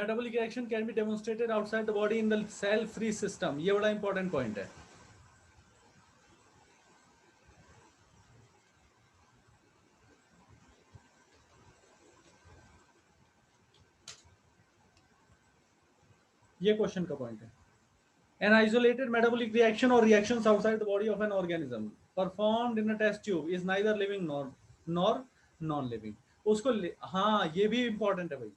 Metabolic reaction can be demonstrated outside the body in the cell free system. ये बड़ा important point है। ये question का point है। An isolated metabolic reaction or reactions outside the body of an organism performed in a test tube is neither living nor non-living। उसको हाँ, ये भी इंपॉर्टेंट है भाई।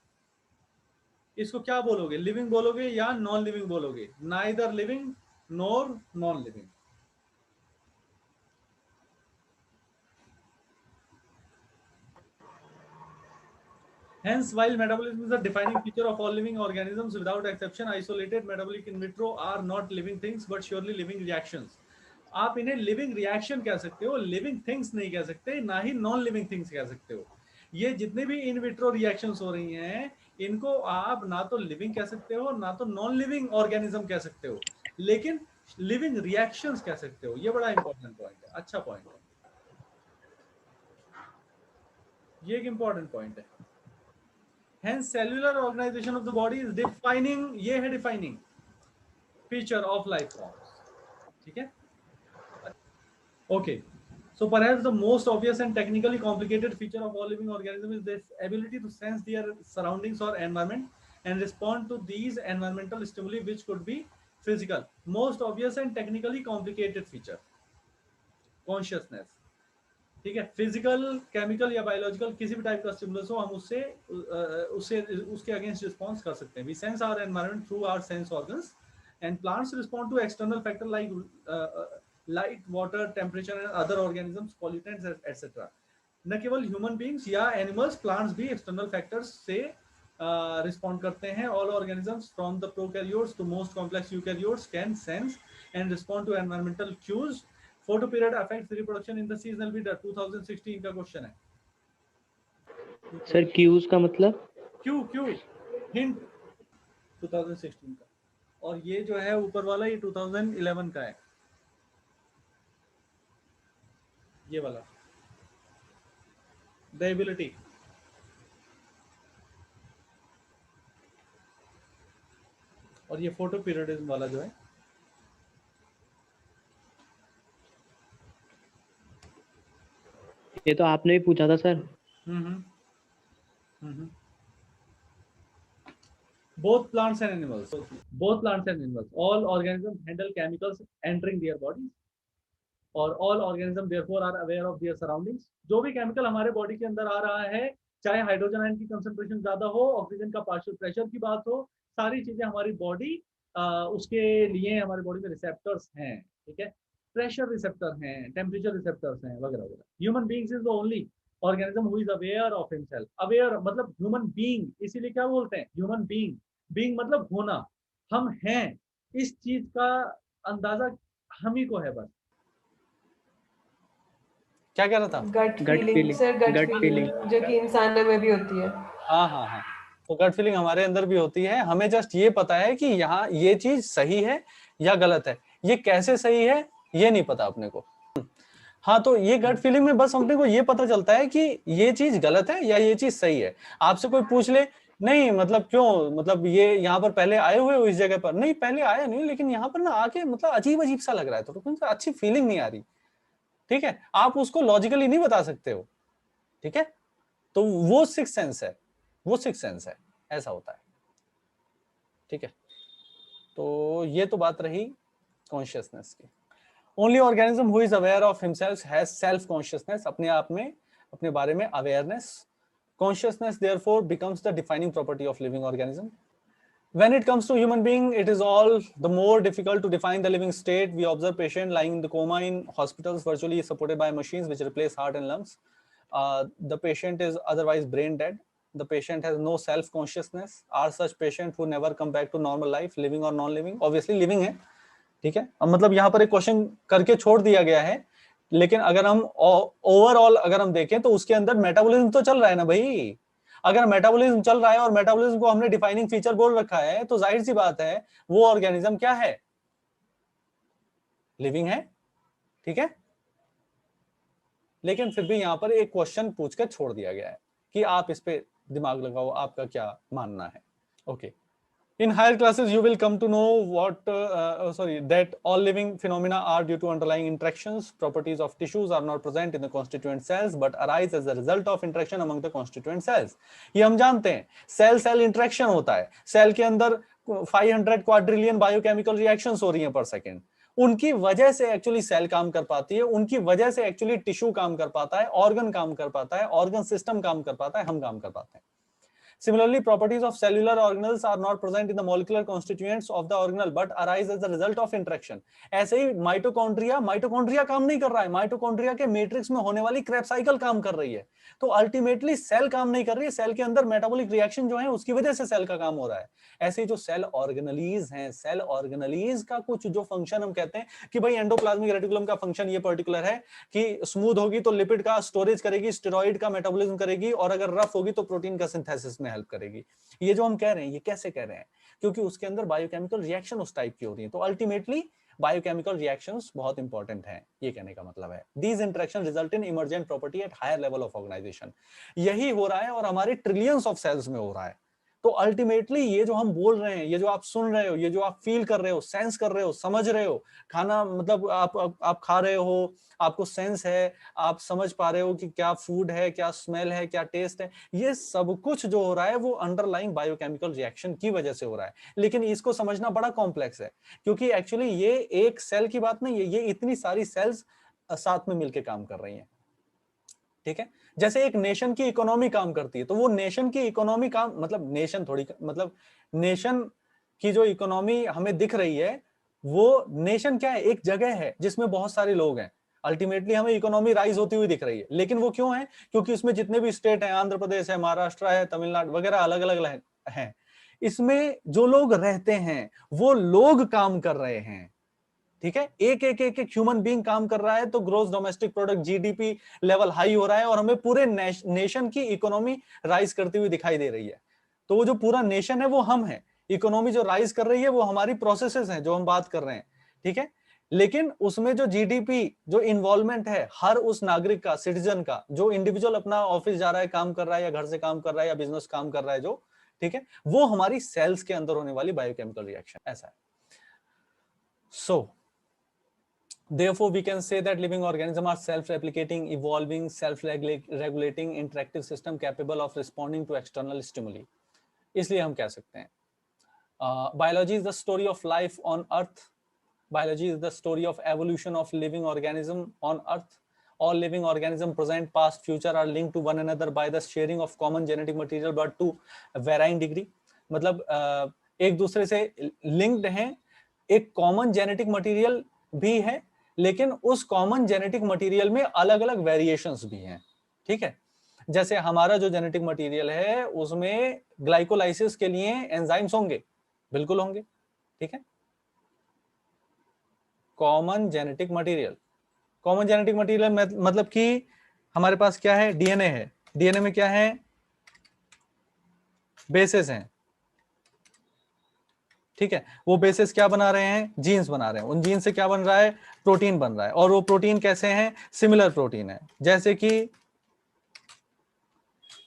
इसको क्या बोलोगे, लिविंग बोलोगे या नॉन लिविंग बोलोगे? Neither living nor non living. Hence, while metabolism is a defining feature of all living organisms without exception, isolated metabolic in vitro are not living things but surely living reactions। आप इन्हें living reaction कह सकते हो, living things नहीं कह सकते, ना ही non living things कह सकते हो। ये जितने भी इन विट्रो रिएक्शंस हो रही हैं, इनको आप ना तो लिविंग कह सकते हो ना तो नॉन लिविंग ऑर्गेनिज्म कह सकते हो, लेकिन लिविंग रिएक्शंस कह सकते हो। ये बड़ा इंपॉर्टेंट पॉइंट है, अच्छा पॉइंट है, ये एक इंपॉर्टेंट पॉइंट है। Hence, cellular organization of the body is defining, ये है defining feature of life forms। ठीक है, okay। So perhaps the most obvious and technically complicated feature of all living organisms is this ability to sense their surroundings or environment and respond to these environmental stimuli, which could be physical। Most obvious and technically complicated feature, consciousness। ठीक है, physical, chemical या biological किसी भी type का stimulus हो, हम उससे उसके अगेंस्ट रिस्पॉन्स कर सकते हैं। We sense our environment through our sense organs and plants respond to external factor like light, water, temperature and other organisms, pollutants etcetera. न केवल ह्यूमन बींग्स या एनिमल्स, प्लांट्स भी एक्सटर्नल फैक्टर्स से respond करते हैं। All organisms from the prokaryotes to most complex eukaryotes can sense and respond to environmental cues. Photo period affects reproduction in the seasonal breeder। 2016 का question है sir. Cues का मतलब? Q hint 2016 का, और ये जो है ऊपर वाला ये 2011 का है, ये वाला द एबिलिटी। और ये फोटो पीरियडिज्म वाला जो है, ये तो आपने भी पूछा था sir. both plants and animals, all organisms handle chemicals entering their bodies, और all organisms therefore are aware of their surroundings। जो भी केमिकल हमारे बॉडी के अंदर आ रहा है, चाहे हाइड्रोजन आयन की कंसंट्रेशन ज्यादा हो, ऑक्सीजन का पार्शियल प्रेशर की बात हो, सारी चीजें हमारी बॉडी उसके लिए हमारी बॉडी में रिसेप्टर्स हैं। ठीक है, प्रेशर रिसेप्टर हैं, टेम्परेचर रिसेप्टर्स हैं, वगैरह वगैरह। Human beings is the only organism who is aware of himself. Aware मतलब ह्यूमन बीइंग, इसीलिए क्या बोलते हैं ह्यूमन बीइंग। बीइंग मतलब होना, हम हैं, इस चीज का अंदाजा हम ही को है बस। क्या कह रहा था? Gut feeling sir, gut feeling जो कि इंसानों में भी होती है। हाँ, तो गट फीलिंग हमारे अंदर भी होती है। हमें जस्ट ये पता है कि यहाँ ये चीज सही है या गलत है, ये कैसे सही है ये नहीं पता अपने को। हाँ, तो ये गट फीलिंग में बस अपने को ये पता चलता है कि ये चीज गलत है या ये चीज सही है। आपसे कोई पूछ ले, नहीं मतलब क्यों, मतलब ये यहाँ पर पहले आए हुए हो इस जगह पर? नहीं, पहले आया नहीं, लेकिन यहाँ पर ना आके मतलब अजीब अजीब सा लग रहा है, तो अच्छी फीलिंग नहीं आ रही। ठीक है, आप उसको लॉजिकली नहीं बता सकते हो। ठीक है, तो वो सिक्स सेंस है, ऐसा होता है। ठीक है, तो ये तो बात रही कॉन्शियसनेस की। Only organism who is aware of himself has self consciousness, अपने आप में, अपने बारे में awareness. Consciousness therefore becomes the defining property of living organism. When it comes to human being, it is all the more difficult to define the living state. We observe patient lying in the coma in hospitals, virtually supported by machines which replace heart and lungs. The patient is otherwise brain dead. The patient has no self-consciousness. Are such patients who never come back to normal life, living or non-living? Obviously living है, ठीक है। अब मतलब यहाँ पर एक question करके छोड़ दिया गया है, लेकिन अगर हम ओवरऑल अगर हम देखें तो उसके अंदर मेटाबॉलिज्म तो चल रहा है ना भाई। अगर मेटाबॉलिज्म चल रहा है और मेटाबॉलिज्म को हमने डिफाइनिंग फीचर बोल रखा है, तो जाहिर सी बात है वो ऑर्गेनिज्म क्या है, लिविंग है। ठीक है, लेकिन फिर भी यहां पर एक क्वेश्चन पूछकर छोड़ दिया गया है कि आप इस पे दिमाग लगाओ, आपका क्या मानना है। Okay. In higher classes, you will come to know that all living phenomena are due to underlying interactions. Properties of tissues are not present in the constituent cells, but arise as a result of interaction among the constituent cells. ये हम जानते हैं, cell cell interaction होता है, cell के अंदर 500 quadrillion biochemical reactions हो रही हैं पर सेकेंड, उनकी वजह से एक्चुअली सेल काम कर पाती है, उनकी वजह से एक्चुअली टिश्यू काम कर पाता है, ऑर्गन काम कर पाता है, ऑर्गन सिस्टम काम कर पाता है, हम काम कर पाते हैं. Similarly, properties of cellular organelles are not present in the molecular constituents of the organelle but arise as a result of interaction. ऐसे ही माइटोकॉन्ड्रिया काम नहीं कर रहा है, माइटोकॉन्ड्रिया के मैट्रिक्स में होने वाली क्रेब साइकिल काम कर रही है. तो अल्टीमेटली सेल काम नहीं कर रही है, सेल के अंदर मेटाबॉलिक रिएक्शन जो है उसकी वजह से सेल का काम हो रहा है. ऐसे जो सेल ऑर्गेनलीज हैं, सेल ऑर्गेनलीज का कुछ जो फंक्शन हम कहते हैं कि भाई एंडोप्लाज्मिक रेटिकुलम का फंक्शन ये पर्टिकुलर है कि स्मूथ होगी तो लिपिड का स्टोरेज करेगी, स्टेरॉइड का मेटाबॉलिज्म करेगी, और अगर रफ होगी तो प्रोटीन का सिंथेसिस में हेल्प करेगी. ये जो हम कह रहे हैं, ये कैसे कह रहे हैं? क्योंकि उसके अंदर बायोकेमिकल रिएक्शन उस टाइप की हो रही है. तो अल्टीमेटली बायोकेमिकल रिएक्शंस बहुत इंपॉर्टेंट हैं, ये कहने का मतलब है. These interaction result in emergent property at higher level of organisation. यही हो रहा है और हमारे ट्रिलियंस ऑफ सेल्स में हो रहा है. तो अल्टीमेटली ये जो हम बोल रहे हैं, ये जो आप सुन रहे हो, ये जो आप फील कर रहे हो, सेंस कर रहे हो, समझ रहे हो, खाना मतलब आप खा रहे हो, आपको सेंस है, आप समझ पा रहे हो कि क्या फूड है, क्या स्मेल है, क्या टेस्ट है, ये सब कुछ जो हो रहा है वो अंडरलाइंग बायोकेमिकल रिएक्शन की वजह से हो रहा है. लेकिन इसको समझना बड़ा कॉम्प्लेक्स है, क्योंकि एक्चुअली ये एक सेल की बात नहीं है, ये इतनी सारी सेल्स साथ में मिलकर काम कर रही हैं. ठीक है, जैसे एक नेशन की इकोनॉमी काम करती है, तो वो नेशन की इकोनॉमी काम मतलब नेशन थोड़ी, मतलब नेशन की जो इकोनॉमी हमें दिख रही है, वो नेशन क्या है? एक जगह है जिसमें बहुत सारे लोग हैं. अल्टीमेटली हमें इकोनॉमी राइज होती हुई दिख रही है, लेकिन वो क्यों है? क्योंकि उसमें जितने भी स्टेट हैं, आंध्र प्रदेश है, महाराष्ट्र है, तमिलनाडु वगैरह अलग अलग हैं, इसमें जो लोग रहते हैं वो लोग काम कर रहे हैं. ठीक है, एक ह्यूमन बीइंग काम कर रहा है, तो gross domestic product GDP level high हो रहा है और हमें पूरे नेशन की इकोनॉमी राइज करती हुई दिखाई दे रही है. तो वो जो पूरा नेशन है वो हम है, इकोनॉमी जो राइज कर रही है वो हमारी प्रोसेसेस हैं जो हम बात कर रहे हैं. ठीक है, लेकिन उसमें जो जीडीपी, जो इन्वॉल्वमेंट है हर उस नागरिक का, सिटीजन का, जो इंडिविजुअल अपना ऑफिस जा रहा है, काम कर रहा है, या घर से काम कर रहा है, या बिजनेस काम कर रहा है, जो ठीक है, वो हमारी सेल्स के अंदर होने वाली बायोकेमिकल रिएक्शन ऐसा है. सो therefore we can say that living organisms are self-replicating, evolving, self-regulating interactive system capable of responding to external stimuli. इसलिए हम कह सकते हैं biology is the story of life on earth. Biology is the story of evolution of living organism on earth. All living organisms, present, past, future, are linked to one another by the sharing of common genetic material, but to varying degree. मतलब एक दूसरे से linked हैं, एक common genetic material भी है, लेकिन उस कॉमन जेनेटिक मटेरियल में अलग अलग वेरिएशंस भी हैं. ठीक है, जैसे हमारा जो जेनेटिक मटेरियल है उसमें ग्लाइकोलाइसिस के लिए एंजाइम्स होंगे, बिल्कुल होंगे. ठीक है, common genetic material, common genetic material मतलब कि हमारे पास क्या है? डीएनए है. डीएनए में क्या है? बेसिस हैं. ठीक है, वो बेसिस क्या बना रहे हैं? जीन्स बना रहे हैं. उन जीन्स से क्या बन रहा है? प्रोटीन बन रहा है. और वो प्रोटीन कैसे हैं? सिमिलर प्रोटीन है. जैसे कि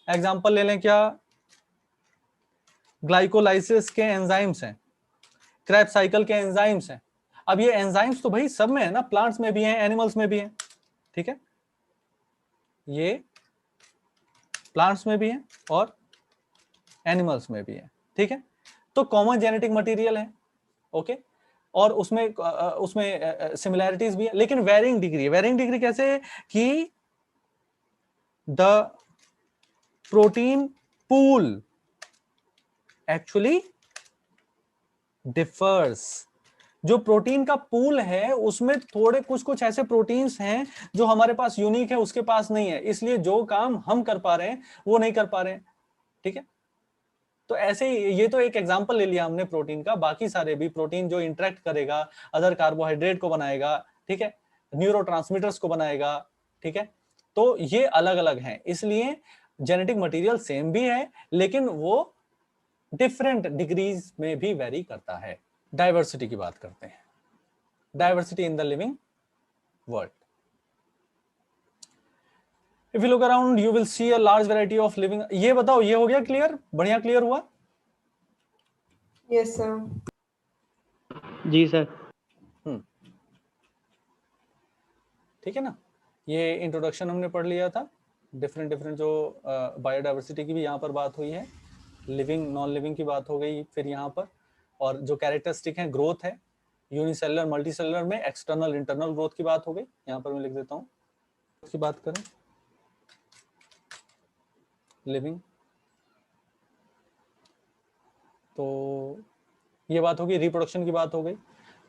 एग्जांपल ले लें, क्या? ग्लाइकोलाइसिस के एंजाइम्स हैं, क्रेब साइकिल के एंजाइम्स हैं. अब ये एंजाइम्स तो भाई सब में है ना, प्लांट्स में भी हैं, एनिमल्स में भी हैं. ठीक है, ये प्लांट्स में भी हैं और एनिमल्स में भी हैं. ठीक है, तो कॉमन जेनेटिक मटेरियल है. ओके, और उसमें सिमिलैरिटीज भी है, लेकिन वेरिंग डिग्री. वेरिंग डिग्री कैसे? कि the protein pool actually differs. जो प्रोटीन का पूल है उसमें थोड़े कुछ ऐसे प्रोटीन्स हैं जो हमारे पास यूनिक है, उसके पास नहीं है, इसलिए जो काम हम कर पा रहे हैं वो नहीं कर पा रहे हैं. ठीक है, तो ऐसे ही ये तो एक एग्जांपल ले लिया हमने प्रोटीन का. बाकी सारे भी प्रोटीन जो इंटरेक्ट करेगा, अदर कार्बोहाइड्रेट को बनाएगा, ठीक है, न्यूरोट्रांसमीटर्स को बनाएगा. ठीक है, तो ये अलग अलग हैं, इसलिए जेनेटिक मटेरियल सेम भी है लेकिन वो डिफरेंट डिग्रीज में भी वेरी करता है. डाइवर्सिटी की बात करते हैं. Diversity in the living world. If you look around, you will see a large variety of living. ये बताओ, ये हो गया क्लियर? बढ़िया क्लियर हुआ? Yes, sir. जी सर। ठीक है ना, ये इंट्रोडक्शन हमने पढ़ लिया था। डिफरेंट डिफरेंट जो बायोडाइवर्सिटी की भी यहाँ पर बात हुई है, लिविंग नॉन लिविंग की बात हो गई फिर यहाँ पर, और जो कैरेक्टरिस्टिक है ग्रोथ है, यूनिसेलुलर मल्टीसेलुलर में एक्सटर्नल इंटरनल ग्रोथ की बात हो गई। यहाँ पर मैं लिख देता हूँ, उसकी बात करें लिविंग, तो ये बात होगी। रिप्रोडक्शन की बात हो गई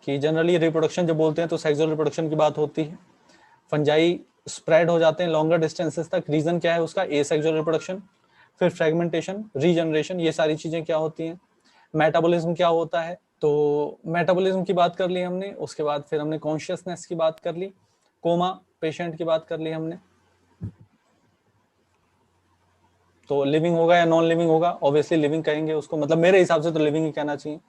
कि जनरली रिप्रोडक्शन जब बोलते हैं तो सेक्सुअल रिप्रोडक्शन की बात होती है। फंजाई स्प्रेड हो जाते हैं लॉन्गर डिस्टेंसेस तक, रीजन क्या है उसका, एसेक्सुअल रिप्रोडक्शन। फिर फ्रेगमेंटेशन, रीजनरेशन, ये सारी चीजें क्या होती हैं। मेटाबॉलिज्म क्या होता है, तो मेटाबॉलिज्म की बात कर ली हमने। उसके बाद फिर हमने कॉन्शियसनेस की बात कर ली, कोमा पेशेंट की बात कर ली हमने। तो लिविंग होगा या नॉन लिविंग होगा, ऑब्वियसली लिविंग कहेंगे उसको, मतलब मेरे हिसाब से तो लिविंग ही कहना चाहिए।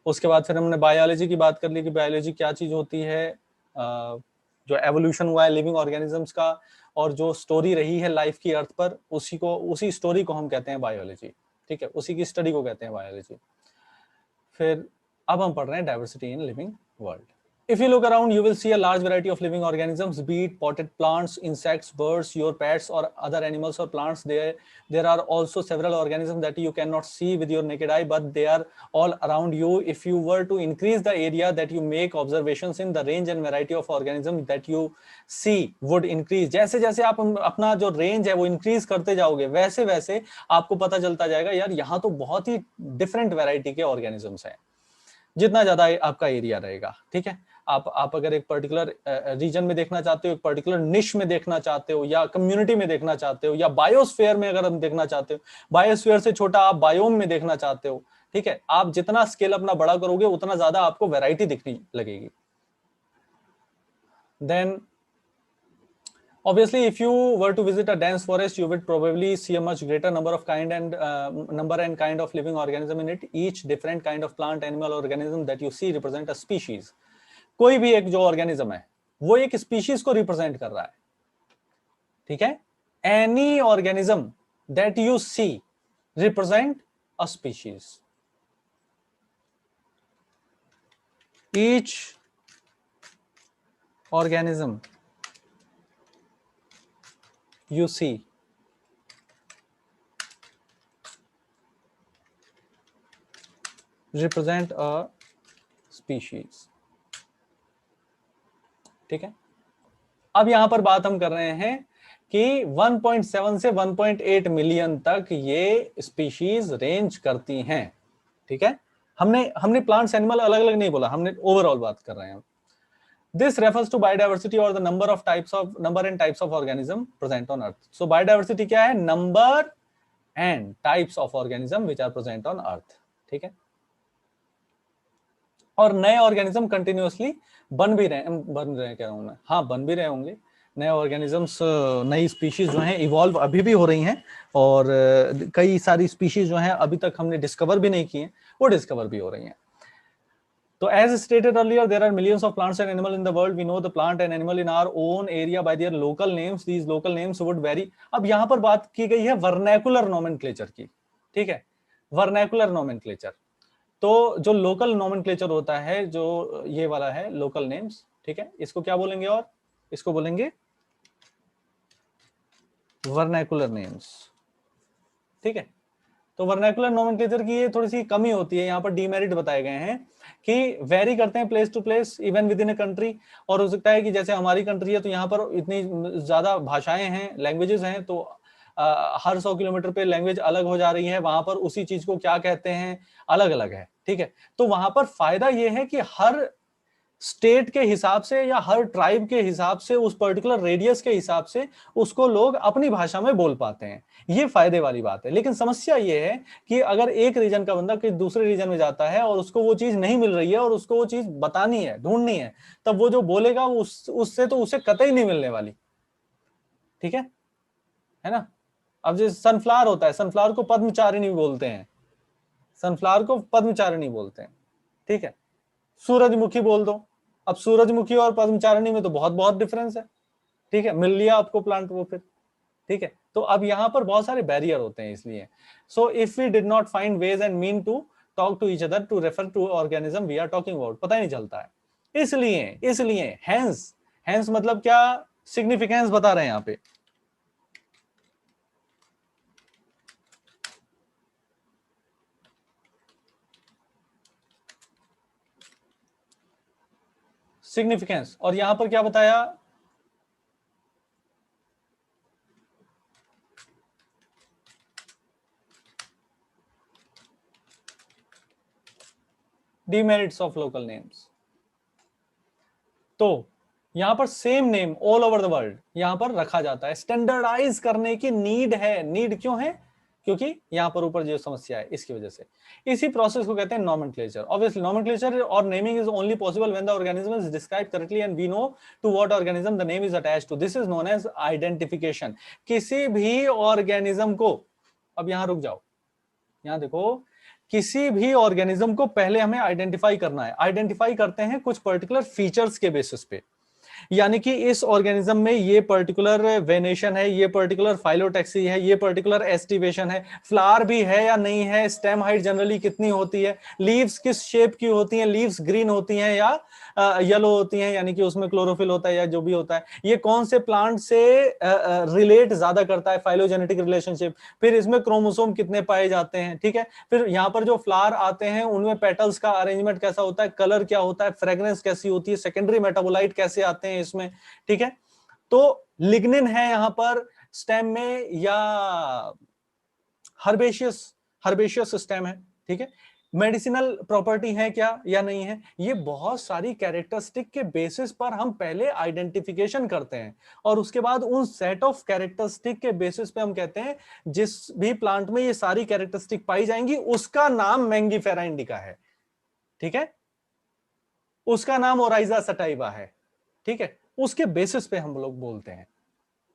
उसके बाद फिर हमने बायोलॉजी की बात कर ली कि बायोलॉजी क्या चीज होती है, जो एवोल्यूशन हुआ है लिविंग ऑर्गेनिजम्स का, और जो स्टोरी रही है लाइफ की अर्थ पर, उसी स्टोरी को हम कहते हैं बायोलॉजी। ठीक है, उसी की स्टडी को कहते हैं बायोलॉजी। फिर अब हम पढ़ रहे हैं diversity in living world. If you look around, you will see a large variety of living organisms, be it potted plants, insects, birds, your pets, or other animals or plants. There are also several organisms that you cannot see with your naked eye, but they are all around you. If you were to increase the area that you make observations in, the range and variety of organisms that you see would increase. जैसे जैसे आप अपना जो range है वो increase करते जाओगे, वैसे वैसे आपको पता चलता जाएगा यार यहाँ तो बहुत ही डिफरेंट वैरायटी के ऑर्गेनिजम्स हैं, जितना ज्यादा आपका एरिया रहेगा। ठीक है, आप अगर एक पर्टिकुलर रीजन में देखना चाहते हो, एक पर्टिकुलर निश में देखना चाहते हो, या कम्युनिटी में देखना चाहते हो, या बायोस्फीयर में अगर हम देखना चाहते हो, बायोस्फीयर से छोटा आप बायोम में देखना चाहते हो, ठीक है, आप जितना स्केल अपना बड़ा करोगे उतना ज्यादा आपको वैरायटी दिखने लगेगी। Then obviously if you were to visit a dense forest, you would probably see a much greater number and kind of living organism in it. Each different kind of plant, animal, organism that you see represent a species. कोई भी एक जो organism है वो एक species को represent कर रहा है। ठीक है, any organism that you see represent a species. Each organism you see represent a species। ठीक है, अब यहां पर बात हम कर रहे हैं कि 1.7 से 1.8 मिलियन तक ये स्पीशीज रेंज करती हैं। ठीक है, हमने प्लांट्स एनिमल अलग अलग नहीं बोला, हमने ओवरऑल बात कर रहे हैं। This refers to biodiversity or the number and types of organism present on earth. So biodiversity क्या है, number and types of organism which are present on earth। ठीक है, और नए ऑर्गेनिज्म कंटिन्यूअसली बन भी रहे कह रहा हूं मैं, हाँ बन भी रहे होंगे नए ऑर्गेनिजम्स, नई स्पीशीज जो हैं इवॉल्व अभी भी हो रही हैं, और कई सारी स्पीशीज जो हैं अभी तक हमने डिस्कवर भी नहीं की हैं, वो डिस्कवर भी हो रही हैं। So as stated earlier, there are millions of plants and animals in the world. We know the plant and animal in our own area by their local names. These local names would vary. अब यहाँ पर बात की गई है vernacular nomenclature की। ठीक है, vernacular nomenclature, तो जो लोकल नोमेनक्लेचर होता है, जो ये वाला है लोकल नेम्स, ठीक है, इसको क्या बोलेंगे, और इसको बोलेंगे वर्नैकुलर नेम्स। ठीक है, तो वर्नैकुलर नोमेनक्लेचर की ये थोड़ी सी कमी होती है, यहाँ पर डीमेरिट बताए गए हैं कि वेरी करते हैं place to place, even within a country. और हो सकता है कि जैसे हमारी कंट्री है तो यहाँ पर इतनी ज्यादा भाषाएं हैं, लैंग्वेजेस हैं, तो हर 100 किलोमीटर पे लैंग्वेज अलग हो जा रही है, वहां पर उसी चीज को क्या कहते हैं अलग अलग है। ठीक है, तो वहां पर फायदा ये है कि हर स्टेट के हिसाब से या हर ट्राइब के हिसाब से, उस पर्टिकुलर रेडियस के हिसाब से उसको लोग अपनी भाषा में बोल पाते हैं, ये फायदे वाली बात है। लेकिन समस्या ये है कि अगर एक रीजन का बंदा किसी दूसरे रीजन में जाता है और उसको वो चीज नहीं मिल रही है और उसको वो चीज बतानी है, ढूंढनी है, तब वो जो बोलेगा उससे तो उसे कतई नहीं मिलने वाली। ठीक है ना। अब जैसे सनफ्लावर होता है, सनफ्लावर को पद्मचारिणी बोलते हैं, सनफ्लावर को पद्मचारिणी बोलते हैं। ठीक है, सूरजमुखी बोल दो, अब सूरजमुखी और पद्मचारिणी में तो बहुत बहुत डिफरेंस है। ठीक है, मिल लिया आपको प्लांट वो फिर। ठीक है, तो अब यहां पर बहुत सारे बैरियर होते हैं, इसलिए so if we did not find ways and mean to talk to each other to refer to organism we are talking about, पता ही नहीं चलता है। इसलिए hence मतलब क्या, सिग्निफिकेंस बता रहे हैं यहाँ पे। सिग्निफिकेंस, और यहां पर क्या बताया, डिमेरिट्स ऑफ लोकल नेम्स। तो यहां पर same name all over the world यहां पर रखा जाता है, स्टैंडर्डाइज करने की नीड है। नीड क्यों है, क्योंकि यहां पर ऊपर जो समस्या है इसकी वजह से। इसी प्रोसेस को कहते हैं नोमेनक्लेचर। ऑब्वियसली नोमेनक्लेचर और naming is only possible when the organism is described correctly and we know to what organism the name is attached to. This is known as identification. किसी भी ऑर्गेनिज्म को, अब यहां रुक जाओ, यहां देखो, किसी भी ऑर्गेनिज्म को पहले हमें आइडेंटिफाई करना है। आइडेंटिफाई करते हैं कुछ पर्टिकुलर फीचर्स के बेसिस पे, यानी कि इस ऑर्गेनिज्म में ये पर्टिकुलर वेनेशन है, ये पर्टिकुलर फाइलोटैक्सी है, ये पर्टिकुलर एस्टिवेशन है, फ्लावर भी है या नहीं है, स्टेम हाइट जनरली कितनी होती है, लीव्स किस शेप की होती हैं, लीव्स ग्रीन होती हैं या येलो होती हैं, यानी कि उसमें क्लोरोफिल होता है या जो भी होता है, ये कौन से प्लांट से रिलेट ज्यादा करता है, फाइलोजेनेटिक रिलेशनशिप, फिर इसमें क्रोमोसोम कितने पाए जाते हैं, ठीक है, फिर यहाँ पर जो फ्लावर आते हैं उनमें पेटल्स का अरेंजमेंट कैसा होता है, कलर क्या होता है, फ्रेग्रेंस कैसी होती है, सेकेंडरी मेटाबोलाइट कैसे आते हैं इसमें, ठीक है। तो लिग्निन है यहां पर स्टेम में या हर्बेशियस स्टेम है, ठीक है। मेडिसिनल प्रॉपर्टी है क्या या नहीं है, ये बहुत सारी कैरेक्टरिस्टिक के बेसिस पर हम पहले आइडेंटिफिकेशन करते हैं और उसके बाद उन सेट ऑफ कैरेक्टरिस्टिक के बेसिस पे हम कहते हैं जिस भी प्लांट में ये सारी कैरेक्टरिस्टिक पाई जाएंगी उसका नाम मैंगीफेरा इंडिका है, ठीक है, उसका नाम ओराइजा सटाइवा है, ठीक है, उसके बेसिस पे हम लोग बोलते हैं,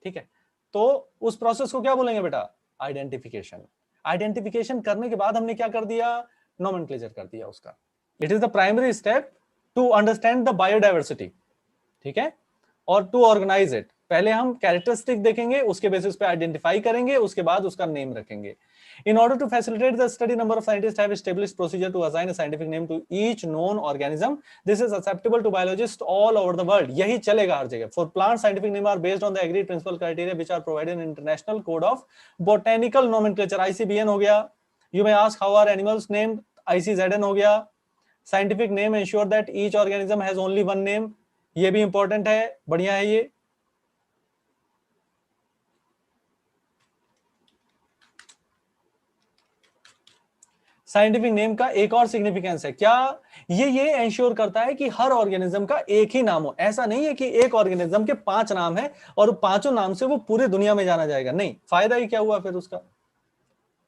ठीक है। तो उस प्रोसेस को क्या बोलेंगे बेटा, आइडेंटिफिकेशन। आइडेंटिफिकेशन करने के बाद हमने क्या कर दिया, नोमेनक्लेचर कर दिया उसका। It is the primary step to understand the biodiversity, ठीक है, और टू ऑर्गेनाइज इट। पहले हम कैरेक्टरिस्टिक देखेंगे, उसके बेसिस पे आइडेंटिफाई करेंगे, उसके बाद उसका नेम रखेंगे। In order to facilitate the study, number of scientists have established procedure to assign a scientific name to each known organism. This is acceptable to biologists all over the world. यही चलेगा हर जगह. For plants, scientific names are based on the agreed principal criteria which are provided in International Code of Botanical Nomenclature. ICBN हो गया. You may ask how are animals named? ICZN हो गया. Scientific name ensure that each organism has only one name. ये भी important है, बढ़िया है ये. साइंटिफिक नेम का एक और सिग्निफिकेंस है क्या, ये एंश्योर करता है कि हर ऑर्गेनिज्म का एक ही नाम हो। ऐसा नहीं है कि एक ऑर्गेनिज्म के 5 नाम है और 5 नाम से वो पूरे दुनिया में जाना जाएगा, नहीं, फायदा ही क्या हुआ फिर उसका,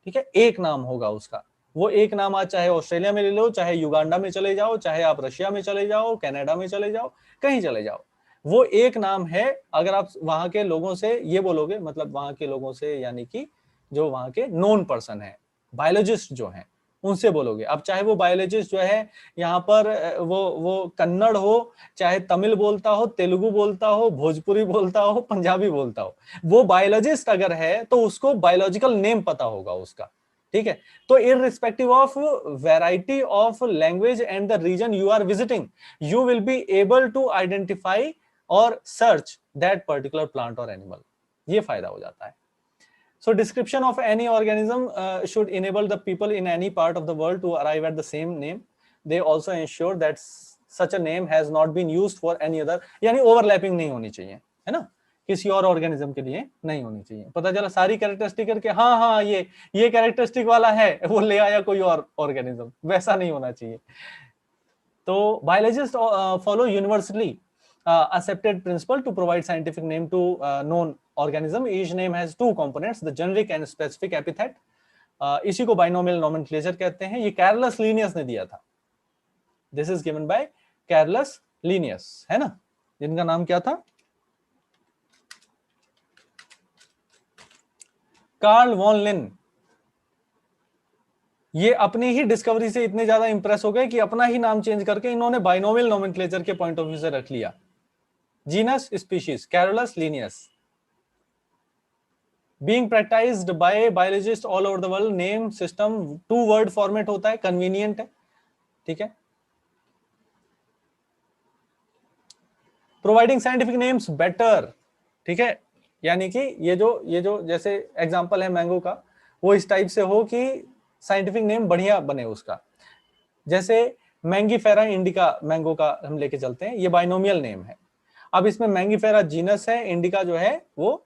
ठीक है, एक नाम होगा उसका। वो एक नाम आज चाहे ऑस्ट्रेलिया में ले लो, चाहे युगांडा में चले जाओ, चाहे आप रशिया में चले जाओ, कनाडा में चले जाओ, कहीं चले जाओ, वो एक नाम है। अगर आप वहां के लोगों से ये बोलोगे, मतलब वहां के लोगों से यानी कि जो वहां के नोन पर्सन है, बायोलॉजिस्ट जो है, उनसे बोलोगे। अब चाहे वो बायोलॉजिस्ट जो है यहाँ पर वो कन्नड़ हो, चाहे तमिल बोलता हो, तेलुगु बोलता हो, भोजपुरी बोलता हो, पंजाबी बोलता हो, वो बायोलॉजिस्ट अगर है तो उसको बायोलॉजिकल नेम पता होगा उसका, ठीक है। तो irrespective of variety of language and the region you are visiting, you will be able to identify और सर्च दैट पर्टिकुलर प्लांट और एनिमल। ये फायदा हो जाता है। So description of any organism should enable the people in any part of the world to arrive at the same name. They also ensure that such a name has not been used for any other, यानी overlapping नहीं होनी चाहिए, है ना, किसी और organism के लिए नहीं होनी चाहिए। पता चला सारी कैरेक्टरिस्टिक करके हाँ ये कैरेक्टरिस्टिक वाला है, वो ले आया कोई और ऑर्गेनिज्म, वैसा नहीं होना चाहिए। तो biologist follow universally accepted principle to provide scientific name to known organism. Each name has 2 components, the generic and specific epithet. इसी को binomial nomenclature कहते हैं। ये कैरलस लीनियस ने दिया था। This is given by Carlos Linnaeus, है ना, जिनका नाम क्या था, कार्ल वॉन लिन। ये अपनी ही डिस्कवरी से इतने ज्यादा इंप्रेस हो गए कि अपना ही नाम चेंज करके इन्होंने बाइनोमियल नोमेनक्लेचर के पॉइंट ऑफ व्यू से रख लिया, genus species Carolus Linnaeus. Being practised by biologist all over the world, name system 2 word format होता है, कन्वीनियंट है, ठीक है। प्रोवाइडिंग साइंटिफिक नेम्स बेटर, ठीक है, यानी कि ये जो जैसे एग्जांपल है मैंगो का, वो इस टाइप से हो कि साइंटिफिक नेम बढ़िया बने उसका। जैसे मैंगीफेरा इंडिका मैंगो का हम लेके चलते हैं, ये बाइनोमियल नेम है। अब इसमें मैंगीफेरा जीनस है, इंडिका जो है वो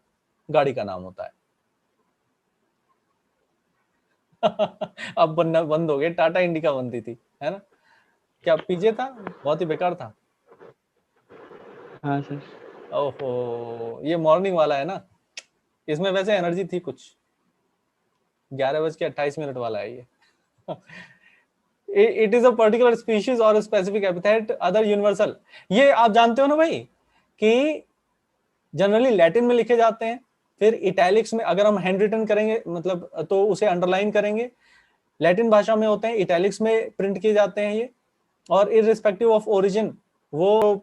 गाड़ी का नाम होता है। अब बनना बंद हो गए, टाटा इंडिका बनती थी, है ना? क्या पीजे था? बहुत ही बेकार था। हाँ सर। ओहो, ये मॉर्निंग वाला है ना, इसमें वैसे एनर्जी थी कुछ। 11:28 वाला है ये। It is a particular species और स्पेसिफिक एपिथेट, अदर यूनिवर्सल। ये आप जानते हो ना भाई कि जनरली लैटिन में लिखे जाते हैं, फिर इटैलिक्स में अगर हम हैंड रिटन करेंगे मतलब तो उसे अंडरलाइन करेंगे, लैटिन भाषा में होते हैं, इटैलिक्स में प्रिंट किए जाते हैं ये। और इररिस्पेक्टिव ऑफ ओरिजिन, वो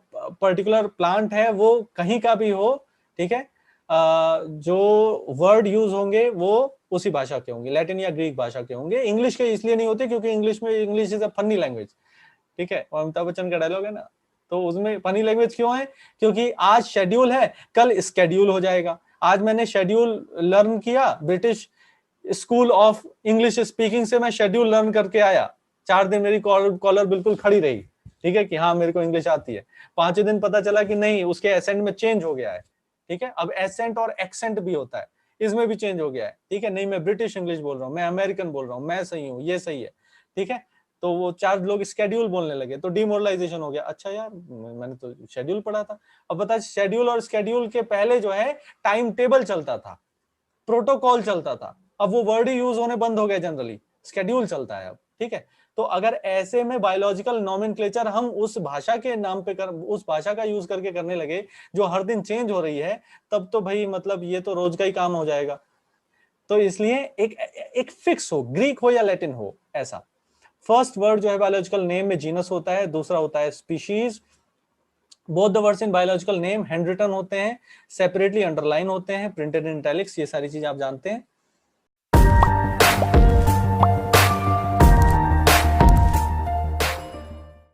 पर्टिकुलर प्लांट है वो कहीं का भी हो, ठीक है, जो वर्ड यूज होंगे वो उसी भाषा के होंगे, लैटिन या ग्रीक भाषा के होंगे। इंग्लिश के इसलिए नहीं होते क्योंकि English is a funny language, ठीक है, और अमिताभ बच्चन का डायलॉग है ना, तो उसमें फनी लैंग्वेज क्यों है? क्योंकि आज शेड्यूल है, कल स्केड्यूल हो जाएगा। आज मैंने शेड्यूल लर्न किया British school of English speaking से, मैं शेड्यूल लर्न करके आया, 4 दिन मेरी कॉलर बिल्कुल खड़ी रही, ठीक है, कि हाँ मेरे को इंग्लिश आती है। 5वें दिन पता चला कि नहीं, उसके एसेंट में चेंज हो गया है, ठीक है। अब एसेंट और एक्सेंट भी होता है, इसमें भी चेंज हो गया है, ठीक है, नहीं मैं ब्रिटिश इंग्लिश बोल रहा हूँ, मैं अमेरिकन बोल रहा हूँ, मैं सही हूँ, ये सही है, ठीक है। तो वो 4 लोग स्केड्यूल बोलने लगे, तो डिमोरलाइजेशन हो गया। अच्छा यार, मैंने तो शेड्यूल पढ़ा था। अब बता, शेड्यूल और स्केड्यूल के पहले जो है टाइम टेबल चलता था, प्रोटोकॉल चलता था, अब वो वर्ड ही यूज होने बंद हो गए, जनरली स्केड्यूल चलता है अब, ठीक है। तो अगर ऐसे में बायोलॉजिकल नोमेनक्लेचर हम उस भाषा के नाम पे उस भाषा का यूज करके करने लगे जो हर दिन चेंज हो रही है, तब तो भाई मतलब ये तो रोज का ही काम हो जाएगा। तो इसलिए एक फिक्स हो, ग्रीक हो या लैटिन हो, ऐसा। फर्स्ट वर्ड जो है बायोलॉजिकल नेम में जीनस होता है, दूसरा होता है species. Both the words in biological name hand written होते हैं, सेपरेटली अंडरलाइन होते हैं, प्रिंटेड इन इटैलिक्स, ये सारी चीज आप जानते हैं।